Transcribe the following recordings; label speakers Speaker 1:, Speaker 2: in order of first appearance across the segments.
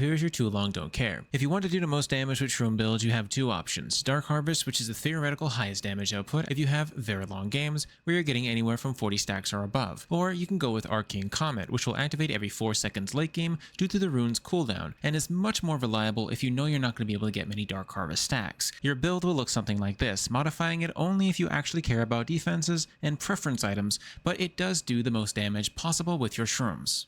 Speaker 1: Here's your too long don't care. If you want to do the most damage with Rune Builds, you have two options. Dark Harvest, which is the theoretical highest damage output if you have very long games, where you're getting anywhere from 40 stacks or above. Or you can go with Arcane Comet, which will activate every 4 seconds late game due to the rune's cooldown, and is much more reliable if you know you're not going to be able to get many Dark Harvest stacks. Your build will look something like this, modifying it only if you actually care about defenses and preference items, but it does do the most damage possible with your shrooms.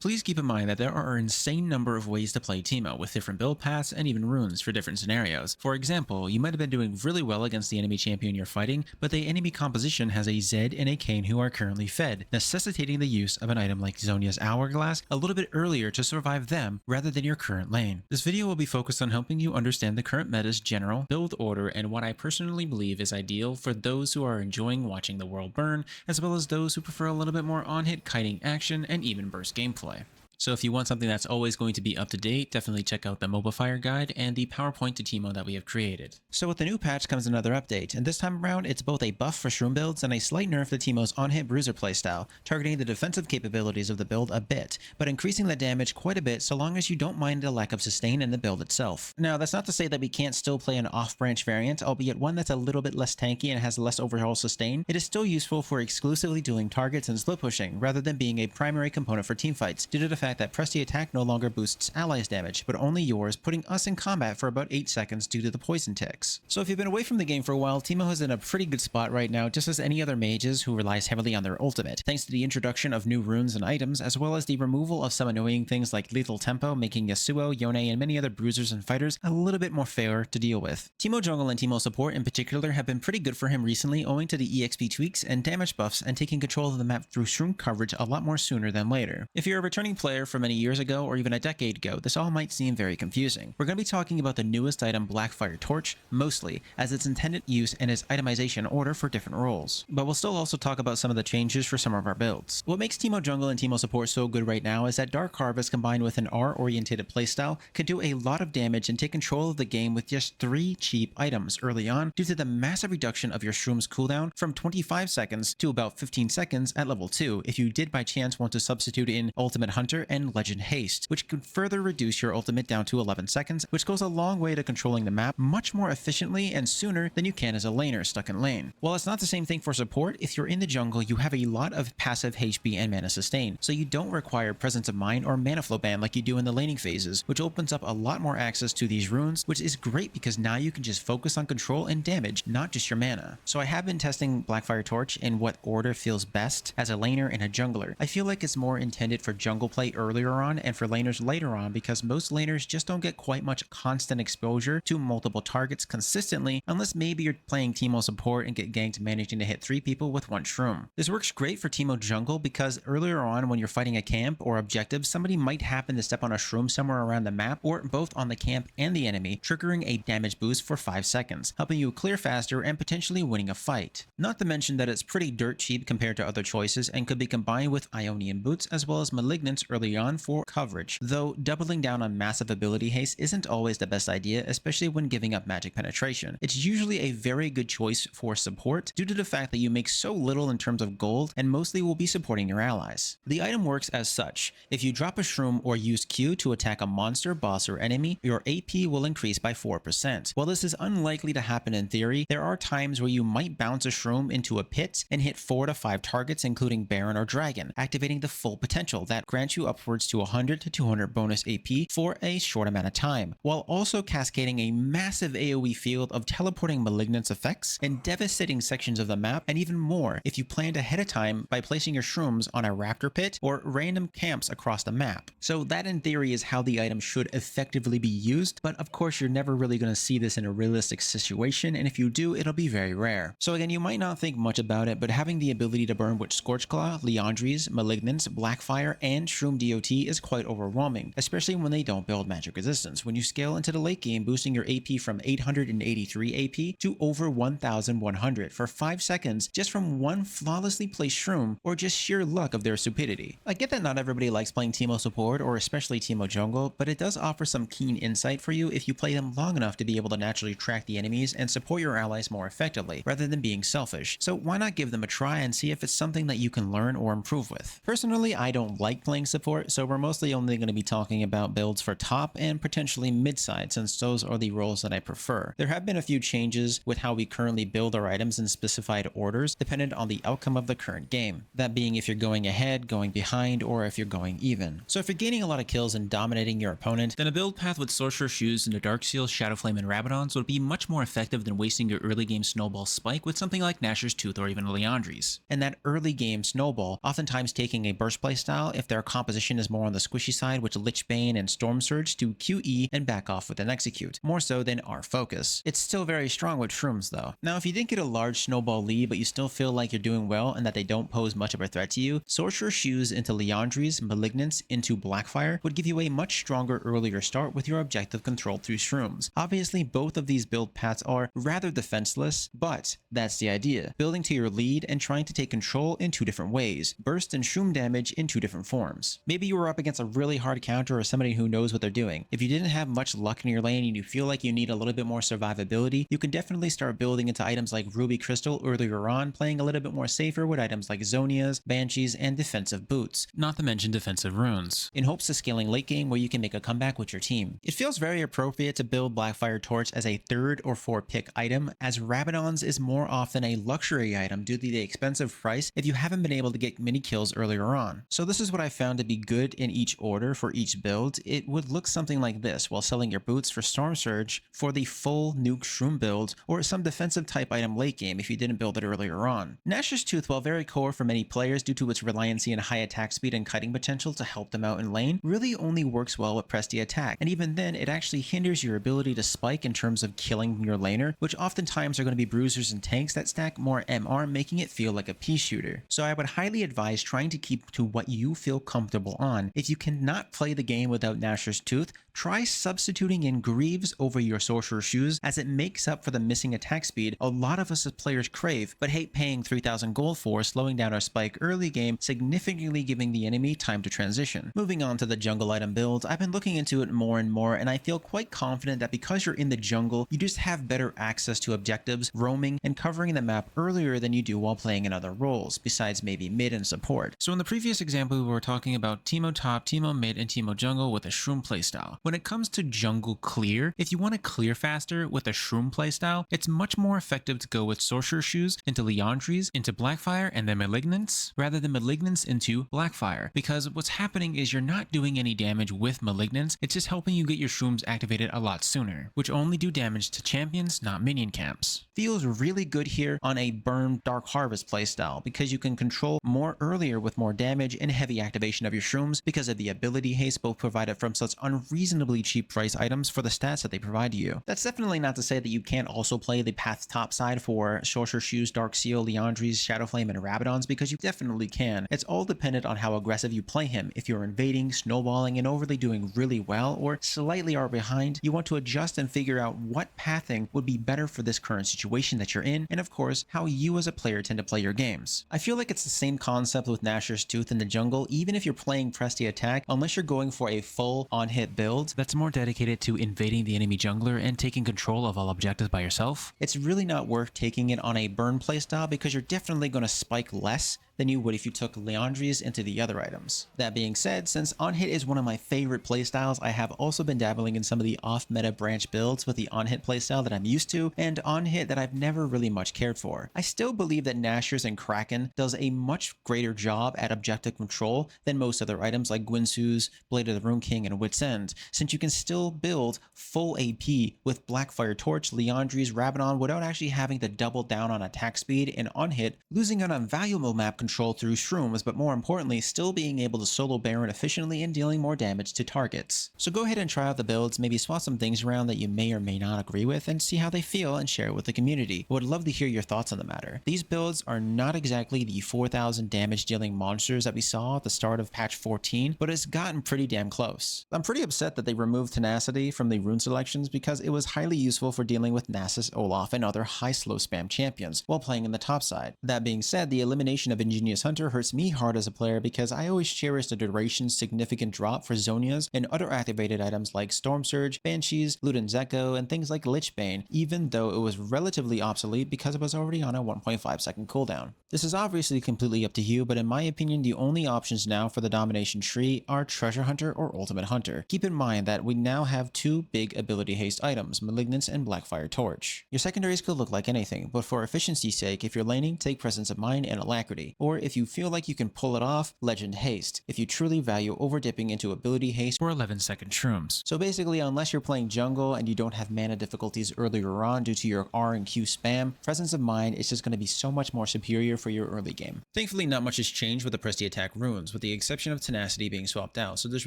Speaker 1: Please keep in mind that there are an insane number of ways to play Teemo, with different build paths and even runes for different scenarios. For example, you might have been doing really well against the enemy champion you're fighting, but the enemy composition has a Zed and a Kayn who are currently fed, necessitating the use of an item like Zhonya's Hourglass a little bit earlier to survive them rather than your current lane. This video will be focused on helping you understand the current meta's general build order and what I personally believe is ideal for those who are enjoying watching the world burn, as well as those who prefer a little bit more on-hit kiting action and even burst gameplay. So if you want something that's always going to be up to date, definitely check out the Mobifier guide and the PowerPoint to Teemo that we have created. So with the new patch comes another update, and this time around it's both a buff for Rune Builds and a slight nerf to Teemo's on-hit bruiser playstyle, targeting the defensive capabilities of the build a bit, but increasing the damage quite a bit so long as you don't mind the lack of sustain in the build itself. Now that's not to say that we can't still play an off-branch variant, albeit one that's a little bit less tanky and has less overall sustain. It is still useful for exclusively doing targets and split pushing, rather than being a primary component for teamfights, due to the fact that Prestige attack no longer boosts allies damage, but only yours, putting us in combat for about 8 seconds due to the poison ticks. So if you've been away from the game for a while, Teemo is in a pretty good spot right now, just as any other mages who relies heavily on their ultimate, thanks to the introduction of new runes and items, as well as the removal of some annoying things like lethal tempo, making Yasuo, Yone, and many other bruisers and fighters a little bit more fair to deal with. Teemo jungle and Teemo support in particular have been pretty good for him recently, owing to the EXP tweaks and damage buffs and taking control of the map through shroom coverage a lot more sooner than later. If you're a returning player from many years ago or even a decade ago, this all might seem very confusing. We're going to be talking about the newest item, Blackfire Torch, mostly, as its intended use and its itemization order for different roles. But we'll still also talk about some of the changes for some of our builds. What makes Teemo jungle and Teemo support so good right now is that Dark Harvest combined with an R-oriented playstyle can do a lot of damage and take control of the game with just 3 cheap items early on, due to the massive reduction of your shroom's cooldown from 25 seconds to about 15 seconds at level 2 if you did by chance want to substitute in Ultimate Hunter and Legend Haste, which could further reduce your ultimate down to 11 seconds, which goes a long way to controlling the map much more efficiently and sooner than you can as a laner stuck in lane. While it's not the same thing for support, if you're in the jungle, you have a lot of passive HP and mana sustain, so you don't require Presence of Mind or Mana Flow Ban like you do in the laning phases, which opens up a lot more access to these runes, which is great because now you can just focus on control and damage, not just your mana. So I have been testing Blackfire Torch in what order feels best as a laner and a jungler. I feel like it's more intended for jungle play earlier on and for laners later on, because most laners just don't get quite much constant exposure to multiple targets consistently, unless maybe you're playing Teemo support and get ganked managing to hit 3 people with 1 shroom. This works great for Teemo jungle because earlier on when you're fighting a camp or objective, somebody might happen to step on a shroom somewhere around the map or both on the camp and the enemy, triggering a damage boost for 5 seconds, helping you clear faster and potentially winning a fight. Not to mention that it's pretty dirt cheap compared to other choices and could be combined with Ionian boots as well as Malignance early on for coverage, though doubling down on massive ability haste isn't always the best idea, especially when giving up magic penetration. It's usually a very good choice for support due to the fact that you make so little in terms of gold and mostly will be supporting your allies. The item works as such. If you drop a shroom or use Q to attack a monster, boss, or enemy, your AP will increase by 4%. While this is unlikely to happen in theory, there are times where you might bounce a shroom into a pit and hit 4 to 5 targets including Baron or Dragon, activating the full potential that grants you upwards to 100 to 200 bonus AP for a short amount of time, while also cascading a massive AoE field of teleporting Malignance effects and devastating sections of the map, and even more if you planned ahead of time by placing your shrooms on a raptor pit or random camps across the map. So that in theory is how the item should effectively be used, but of course you're never really going to see this in a realistic situation, and if you do, it'll be very rare. So again, you might not think much about it, but having the ability to burn with Scorchclaw, Liandry's, Malignance, Blackfire, and Shroom DOT is quite overwhelming, especially when they don't build magic resistance. When you scale into the late game, boosting your AP from 883 AP to over 1100 for 5 seconds just from one flawlessly placed shroom, or just sheer luck of their stupidity. I get that not everybody likes playing Teemo support or especially Teemo jungle, but it does offer some keen insight for you if you play them long enough to be able to naturally track the enemies and support your allies more effectively, rather than being selfish. So why not give them a try and see if it's something that you can learn or improve with. Personally, I don't like playing support, so we're mostly only going to be talking about builds for top and potentially mid-side, since those are the roles that I prefer. There have been a few changes with how we currently build our items in specified orders, dependent on the outcome of the current game. That being if you're going ahead, going behind, or if you're going even. So if you're gaining a lot of kills and dominating your opponent, then a build path with Sorcerer Shoes into Darkseal, Shadowflame, and Rabadons would be much more effective than wasting your early game snowball spike with something like Nashor's Tooth or even Liandry's. And that early game snowball, oftentimes taking a burst playstyle if their composition is more on the squishy side with Lichbane and Storm Surge to QE and back off with an execute, more so than our focus. It's still very strong with shrooms though. Now if you didn't get a large snowball lead but you still feel like you're doing well and that they don't pose much of a threat to you, Sorcerer Shoes into Liandry's, Malignance into Blackfire would give you a much stronger earlier start with your objective control through shrooms. Obviously both of these build paths are rather defenseless, but that's the idea. Building to your lead and trying to take control in two different ways. Burst and shroom damage in two different forms. Maybe you were up against a really hard counter or somebody who knows what they're doing. If you didn't have much luck in your lane and you feel like you need a little bit more survivability, you can definitely start building into items like Ruby Crystal earlier on, playing a little bit more safer with items like Zonias, Banshees, and defensive boots. Not to mention defensive runes, in hopes of scaling late game where you can make a comeback with your team. It feels very appropriate to build Blackfire Torch as a third or fourth pick item, as Rabadons is more often a luxury item due to the expensive price if you haven't been able to get many kills earlier on. So this is what I found to be good in each order for each build. It would look something like this while selling your boots for Storm Surge for the full nuke shroom build, or some defensive type item late game if you didn't build it earlier on. Nashor's Tooth, while very core for many players due to its reliancy and high attack speed and kiting potential to help them out in lane, really only works well with Presty attack, and even then it actually hinders your ability to spike in terms of killing your laner, which oftentimes are going to be bruisers and tanks that stack more MR, making it feel like a pea shooter. So I would highly advise trying to keep to what you feel comfortable on. If you cannot play the game without Nashor's Tooth, try substituting in Greaves over your Sorcerer Shoes, as it makes up for the missing attack speed a lot of us as players crave, but hate paying 3,000 gold for, slowing down our spike early game, significantly giving the enemy time to transition. Moving on to the jungle item builds, I've been looking into it more and more, and I feel quite confident that because you're in the jungle, you just have better access to objectives, roaming, and covering the map earlier than you do while playing in other roles, besides maybe mid and support. So in the previous example, we were talking about Teemo top, Teemo mid, and Teemo jungle with a shroom playstyle. When it comes to jungle clear, if you want to clear faster with a shroom playstyle, it's much more effective to go with Sorcerer Shoes into Liandry's, into Blackfire, and then Malignance, rather than Malignance into Blackfire, because what's happening is you're not doing any damage with Malignance, it's just helping you get your shrooms activated a lot sooner, which only do damage to champions, not minion camps. Feels really good here on a Burn Dark Harvest playstyle, because you can control more earlier with more damage and heavy activation of your shrooms because of the ability haste both provided from such unreasonably cheap price items for the stats that they provide you. That's definitely not to say that you can't also play the path top side for Sorcerer Shoes, Darkseal, Liandry's, Shadowflame, and Rabadons, because you definitely can. It's all dependent on how aggressive you play him. If you're invading, snowballing, and overly doing really well, or slightly are behind, you want to adjust and figure out what pathing would be better for this current situation that you're in, and of course, how you as a player tend to play your games. I feel like it's the same concept with Nashor's Tooth in the jungle, even if you're playing Presty attack, unless you're going for a full on-hit build that's more dedicated to invading the enemy jungler and taking control of all objectives by yourself. It's really not worth taking it on a burn playstyle, because you're definitely going to spike less than you would if you took Liandry's into the other items. That being said, since on-hit is one of my favorite playstyles, I have also been dabbling in some of the off-meta branch builds with the on-hit playstyle that I'm used to, and on-hit that I've never really much cared for. I still believe that Nashor's and Kraken does a much greater job at objective control than most other items like Gwynsu's, Blade of the Rune King, and Wit's End, since you can still build full AP with Blackfire Torch, Liandry's, Rabadon without actually having to double down on attack speed and on hit, losing out on valuable map control through shrooms, but more importantly, still being able to solo Baron efficiently and dealing more damage to targets. So go ahead and try out the builds, maybe swap some things around that you may or may not agree with, and see how they feel and share it with the community. I would love to hear your thoughts on the matter. These builds are not exactly the 4,000 damage dealing monsters that we saw at the start of patch 14, but it's gotten pretty damn close. I'm pretty upset that they removed Tenacity from the rune selections because it was highly useful for dealing with Nasus, Olaf, and other high slow spam champions while playing in the top side. That being said, the elimination of Ingenious Hunter hurts me hard as a player because I always cherish the duration's significant drop for Zonias and other activated items like Storm Surge, Banshees, Luden's Echo, and things like Lichbane, even though it was relatively obsolete because it was already on a 1.5 second cooldown. This is obviously completely up to you, but in my opinion, the only options now for the domination tree are Treasure Hunter or Ultimate Hunter. Keep in mind that we now have two big ability haste items, Malignance and Blackfire Torch. Your secondaries could look like anything, but for efficiency's sake, if you're laning, take Presence of Mind and Alacrity, or if you feel like you can pull it off, Legend Haste, if you truly value overdipping into ability haste or 11-second shrooms. So basically, unless you're playing jungle and you don't have mana difficulties earlier on due to your R and Q spam, Presence of Mind is just going to be so much more superior for your early game. Thankfully, not much has changed with the Presti attack runes, with the exception of Tenacity being swapped out, so there's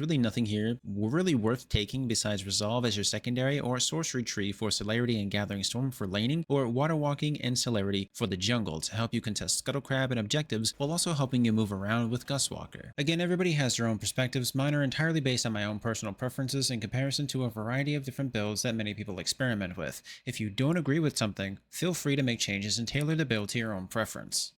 Speaker 1: really nothing here really worth taking besides Resolve as your secondary, or Sorcery Tree for Celerity and Gathering Storm for laning, or Water Walking and Celerity for the jungle to help you contest Scuttle Crab and objectives while also helping you move around with Gustwalker. Again, everybody has their own perspectives. Mine are entirely based on my own personal preferences in comparison to a variety of different builds that many people experiment with. If you don't agree with something, feel free to make changes and tailor the build to your own preference.